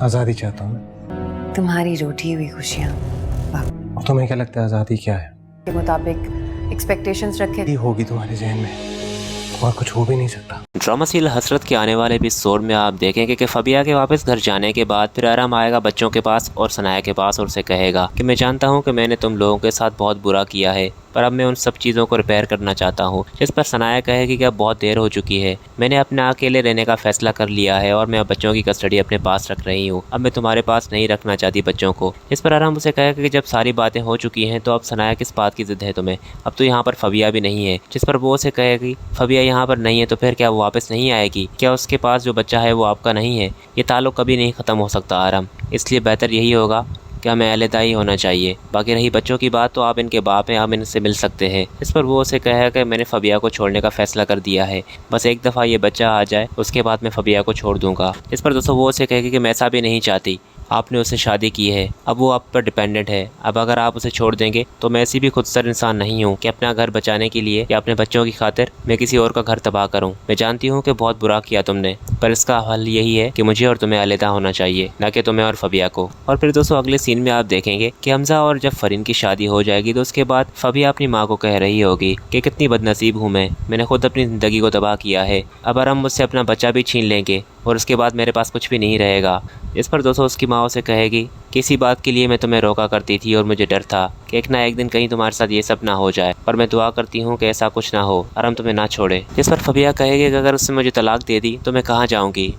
आज़ादी चाहता हूँ मैं। तुम्हारी रूठी हुई खुशियाँ और तुम्हें क्या लगता है आज़ादी क्या है? के मुताबिक एक्सपेक्टेशंस रखे ही होगी तुम्हारे जहन में और कुछ हो भी नहीं सकता। ड्रामा सीरियल हसरत के आने वाले एपिसोड में आप देखेंगे कि फबिया के वापस घर जाने के बाद फिर आराम आएगा बच्चों के पास और सनाया के पास और उसे कहेगा कि मैं जानता हूं कि मैंने तुम लोगों के साथ बहुत बुरा किया है, पर अब मैं उन सब चीज़ों को रिपेयर करना चाहता हूं। जिस पर सनाया कहेगी कि अब बहुत देर हो चुकी है, मैंने अपने अकेले रहने का फैसला कर लिया है और मैं अब बच्चों की कस्टडी अपने पास रख रही हूँ। अब मैं तुम्हारे पास नहीं रखना चाहती बच्चों को। इस पर आराम उसे कहेगा कि जब सारी बातें हो चुकी हैं तो अब सनाया किस बात की जिद है तुम्हें, अब तो यहाँ पर फबिया भी नहीं है। जिस पर वो उसे कहेगी फबिया यहाँ पर नहीं है तो फिर क्या वो वापस नहीं आएगी? क्या उसके पास जो बच्चा है वो आपका नहीं है? ये ताल्लुक कभी नहीं ख़त्म हो सकता आराम, इसलिए बेहतर यही होगा क्या मैं अलहदा ही होना चाहिए। बाकी रही बच्चों की बात तो आप इनके बाप हैं, आप इनसे मिल सकते हैं। इस पर वो उसे कहेगा कि मैंने फबिया को छोड़ने का फैसला कर दिया है, बस एक दफ़ा ये बच्चा आ जाए उसके बाद मैं फबिया को छोड़ दूंगा। इस पर दोस्तों वो उसे कहेगी कि मैं ऐसा भी नहीं चाहती, आपने उससे शादी की है, अब वो आप पर डिपेंडेंट है। अब अगर आप उसे छोड़ देंगे तो मैं ऐसी भी खुदसर इंसान नहीं हूँ कि अपना घर बचाने के लिए या अपने बच्चों की खातिर मैं किसी और का घर तबाह करूँ। मैं जानती हूँ कि बहुत बुरा किया तुमने, पर इसका हल यही है कि मुझे और तुम्हें अलहदा होना चाहिए, ना कि तुम्हें और फबिया को। और फिर दोस्तों अगले सीन में आप देखेंगे कि हमजा और जब फरीन की शादी हो जाएगी तो उसके बाद फबिया अपनी माँ को कह रही होगी कि कितनी बदनसीब हूँ मैंने खुद अपनी ज़िंदगी को तबाह किया है, अब हम मुझसे अपना बच्चा भी छीन लेंगे और उसके बाद मेरे पास कुछ भी नहीं रहेगा। इस पर दोस्तों उसकी माँ उसे कहेगी किसी बात के लिए मैं तुम्हें रोका करती थी और मुझे डर था कि एक ना एक दिन कहीं तुम्हारे साथ ये सब ना हो जाए, पर मैं दुआ करती हूँ कि ऐसा कुछ ना हो और हम तुम्हें ना छोड़े। जिस पर फबिया कहेगी कि अगर उसने मुझे तलाक दे दी तो मैं कहाँ जाऊँगी।